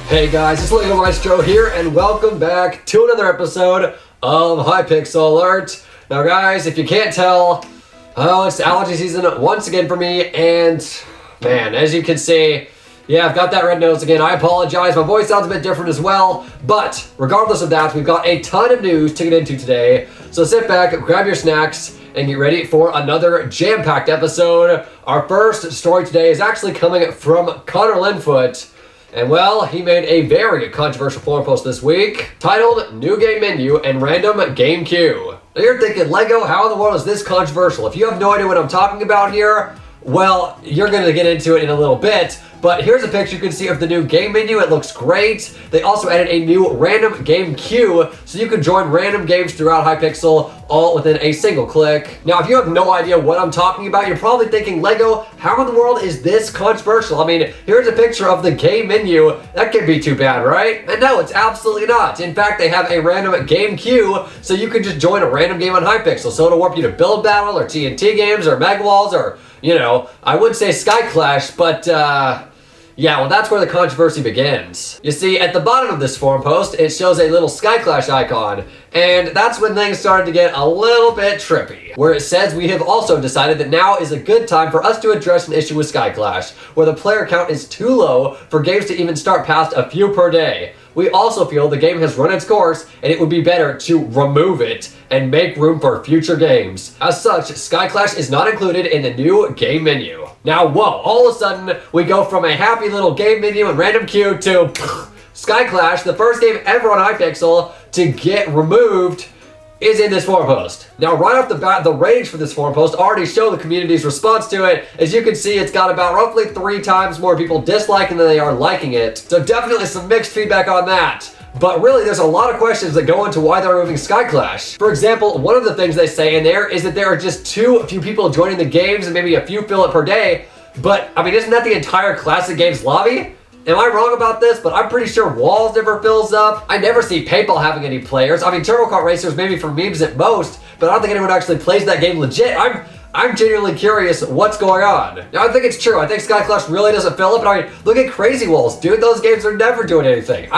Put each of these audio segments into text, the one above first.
Hey guys, it's Lego Maestro here, and welcome back to another episode of Hypixel Alert. Now guys, if you can't tell, it's allergy season once again for me, and man, as you can see, yeah, I've got that red nose again. I apologize, my voice sounds a bit different as well, but regardless of that, we've got a ton of news to get into today. So sit back, grab your snacks, and get ready for another jam-packed episode. Our first story today is actually coming from Connor Linfoot. And well, he made a very controversial forum post this week titled New Game Menu and Random Game Queue. Now you're thinking, Lego, how in the world is this controversial? If you have no idea what I'm talking about here, well, you're going to get into it in a little bit. But here's a picture you can see of the new game menu. It looks great. They also added a new random game queue, so you can join random games throughout Hypixel all within a single click. Now, if you have no idea what I'm talking about, you're probably thinking, Lego, how in the world is this controversial? I mean, here's a picture of the game menu. That can't be too bad, right? And no, it's absolutely not. In fact, they have a random game queue, so you can just join a random game on Hypixel. So it'll warp you to Build Battle or TNT games or Mega Walls or, you know, I would say Skyclash, but yeah, well, that's where the controversy begins. You see, at the bottom of this forum post, it shows a little Skyclash icon, and that's when things started to get a little bit trippy, where it says we have also decided that now is a good time for us to address an issue with Skyclash, where the player count is too low for games to even start past a few per day. We also feel the game has run its course, and it would be better to remove it and make room for future games. As such, Skyclash is not included in the new game menu. Now, whoa, all of a sudden, we go from a happy little game menu and random queue to Skyclash, the first game ever on Hypixel to get removed, is in this forum post. Now, right off the bat, the ratings for this forum post already show the community's response to it. As you can see, it's got about roughly 3 times more people disliking than they are liking it. So definitely some mixed feedback on that. But really, there's a lot of questions that go into why they're removing Skyclash. For example, one of the things they say in there is that there are just too few people joining the games and maybe a few fill it per day. But, I mean, isn't that the entire classic games lobby? Am I wrong about this? But I'm pretty sure Walls never fills up. I never see PayPal having any players. I mean, Turbo Kart Racers maybe for memes at most, but I don't think anyone actually plays that game legit. I'm genuinely curious what's going on. Now, I think it's true. I think Skyclash really doesn't fill up. And I mean, look at Crazy Walls, dude. Those games are never doing anything.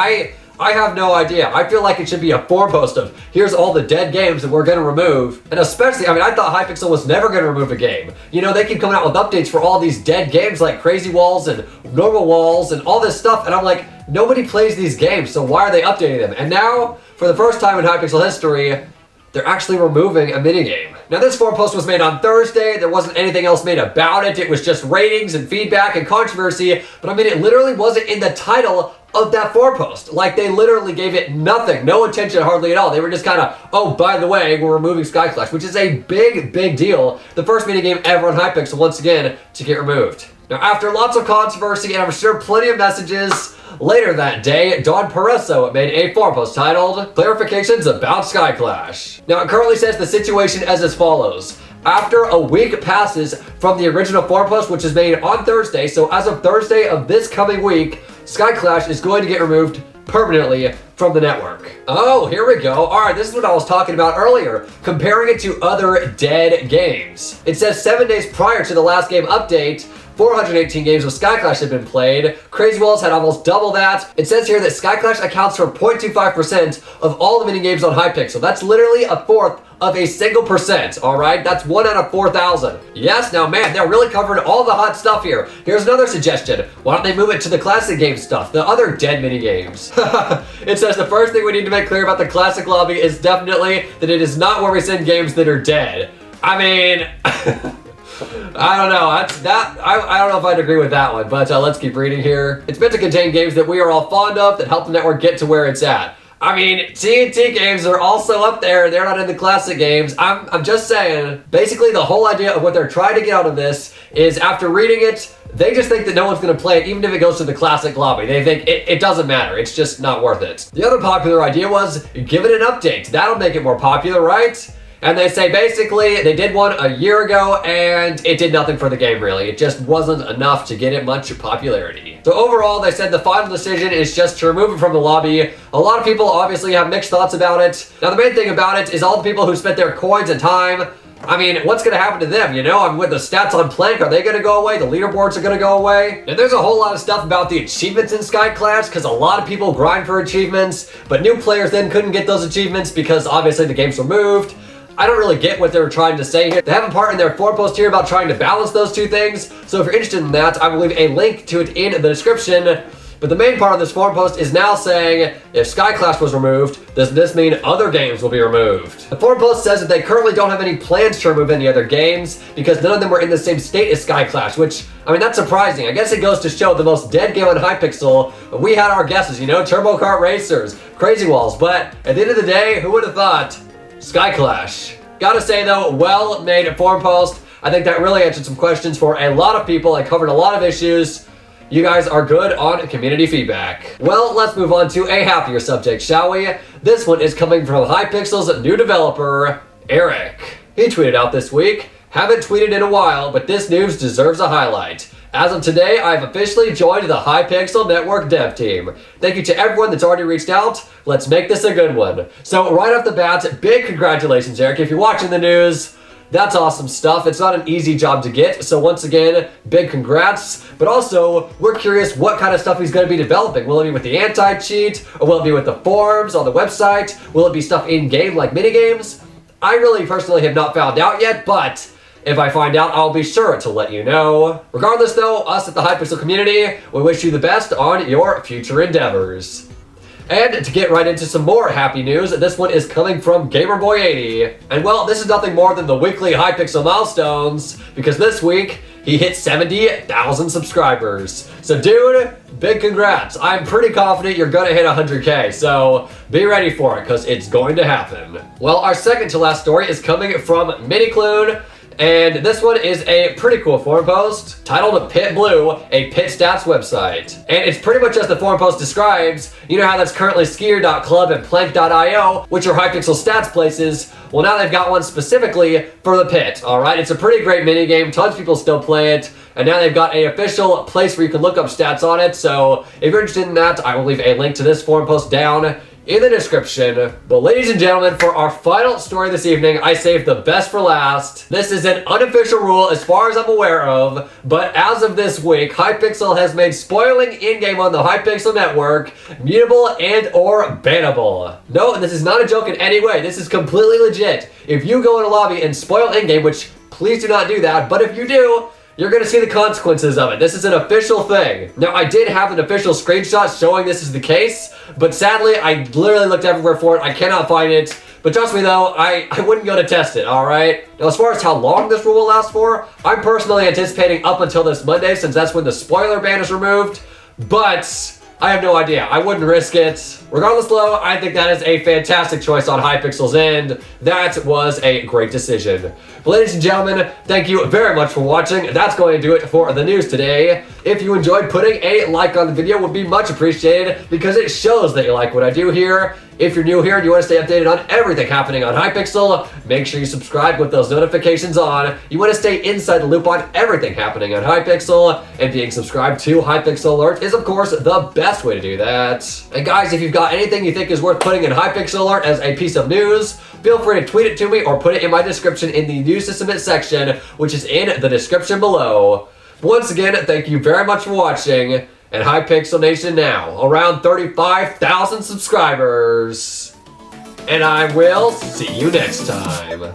I have no idea. I feel like it should be a forum post of, here's all the dead games that we're going to remove. And especially, I mean, I thought Hypixel was never going to remove a game. You know, they keep coming out with updates for all these dead games like Crazy Walls and Normal Walls and all this stuff. And I'm like, nobody plays these games, so why are they updating them? And now, for the first time in Hypixel history, they're actually removing a minigame. Now, this forum post was made on Thursday. There wasn't anything else made about it. It was just ratings and feedback and controversy. But I mean, it literally wasn't in the title of that forum post. Like, they literally gave it nothing, no attention hardly at all. They were just kind of, oh, by the way, we're removing Skyclash, which is a big, big deal. The first minigame ever on Hypixel, once again, to get removed. Now, after lots of controversy and I'm sure plenty of messages, later that day, Don Pereso made a forum post titled, Clarifications About Skyclash. Now, it currently says the situation as follows. After a week passes from the original forum post, which is made on Thursday, so as of Thursday of this coming week, Skyclash is going to get removed permanently from the network. Oh, here we go. All right, this is what I was talking about earlier, comparing it to other dead games. It says 7 days prior to the last game update, 418 games of Skyclash had been played. Crazy Walls had almost double that. It says here that Skyclash accounts for 0.25% of all the minigames on Hypixel. That's literally a fourth of a single percent, all right? That's 1 out of 4,000. Yes, now man, they're really covering all the hot stuff here. Here's another suggestion. Why don't they move it to the classic game stuff, the other dead minigames? It says the first thing we need to make clear about the classic lobby is definitely that it is not where we send games that are dead. I mean, I don't know. I don't know if I'd agree with that one, but let's keep reading here. It's meant to contain games that we are all fond of that help the network get to where it's at. I mean, TNT games are also up there. They're not in the classic games. I'm just saying. Basically, the whole idea of what they're trying to get out of this is after reading it, they just think that no one's going to play it, even if it goes to the classic lobby. They think it doesn't matter. It's just not worth it. The other popular idea was give it an update. That'll make it more popular, right? And they say basically they did one a year ago and it did nothing for the game really. It just wasn't enough to get it much popularity. So overall, they said the final decision is just to remove it from the lobby. A lot of people obviously have mixed thoughts about it. Now the main thing about it is all the people who spent their coins and time I mean, what's going to happen to them, you know? I mean, with the stats on Plank, are they going to go away? The leaderboards are going to go away? And there's a whole lot of stuff about the achievements in Skyclash, because a lot of people grind for achievements, but new players then couldn't get those achievements because obviously the game's removed. I don't really get what they were trying to say here. They have a part in their forum post here about trying to balance those two things, so if you're interested in that, I will leave a link to it in the description. But the main part of this forum post is now saying, if Skyclash was removed, does this mean other games will be removed? The forum post says that they currently don't have any plans to remove any other games because none of them were in the same state as Skyclash, which, I mean, that's surprising. I guess it goes to show the most dead game on Hypixel. We had our guesses, you know, Turbo Kart Racers, Crazy Walls, but at the end of the day, who would have thought? Skyclash. Gotta say though, well made forum post. I think that really answered some questions for a lot of people. I covered a lot of issues. You guys are good on community feedback. Well, let's move on to a happier subject, shall we? This one is coming from Hypixel's new developer, Erik. He tweeted out this week, haven't tweeted in a while, but this news deserves a highlight. As of today, I've officially joined the Hypixel Network dev team. Thank you to everyone that's already reached out. Let's make this a good one. So right off the bat, big congratulations, Erik. If you're watching the news, that's awesome stuff. It's not an easy job to get, so once again, big congrats. But also, we're curious what kind of stuff he's going to be developing. Will it be with the anti-cheat, or will it be with the forums on the website? Will it be stuff in-game like minigames? I really personally have not found out yet, but if I find out, I'll be sure to let you know. Regardless though, us at the Hypixel community, we wish you the best on your future endeavors. And to get right into some more happy news, this one is coming from Gamerboy80. And well, this is nothing more than the weekly Hypixel milestones, because this week, he hit 70,000 subscribers. So dude, big congrats. I'm pretty confident you're gonna hit 100K, so be ready for it, because it's going to happen. Well, our second to last story is coming from Minikloon, and this one is a pretty cool forum post titled Pit Blue, a pit stats website. And it's pretty much as the forum post describes. You know how that's currently skier.club and plank.io, which are Hypixel stats places. Well, now they've got one specifically for the pit, all right? It's a pretty great minigame. Tons of people still play it. And now they've got an official place where you can look up stats on it. So if you're interested in that, I will leave a link to this forum post down in the description. But ladies and gentlemen, for our final story this evening, I saved the best for last. This is an unofficial rule as far as I'm aware of, but as of this week, Hypixel has made spoiling in-game on the Hypixel network mutable and or bannable. No, this is not a joke in any way. This is completely legit. If you go in a lobby and spoil in-game, which please do not do that, but if you do, you're gonna see the consequences of it. This is an official thing. Now, I did have an official screenshot showing this is the case, but sadly, I literally looked everywhere for it. I cannot find it. But trust me though, I wouldn't go to test it, alright? Now, as far as how long this rule will last for, I'm personally anticipating up until this Monday, since that's when the spoiler ban is removed. But I have no idea. I wouldn't risk it. Regardless though, I think that is a fantastic choice on Hypixel's end. That was a great decision. But ladies and gentlemen, thank you very much for watching. That's going to do it for the news today. If you enjoyed, putting a like on the video would be much appreciated because it shows that you like what I do here. If you're new here and you want to stay updated on everything happening on Hypixel, make sure you subscribe with those notifications on. You want to stay inside the loop on everything happening on Hypixel, and being subscribed to Hypixel Alert is of course the best way to do that. And guys, if you've got anything you think is worth putting in Hypixel Alert as a piece of news, feel free to tweet it to me or put it in my description in the news to submit section, which is in the description below. Once again, thank you very much for watching. And Hypixel Nation now, around 35,000 subscribers. And I will see you next time.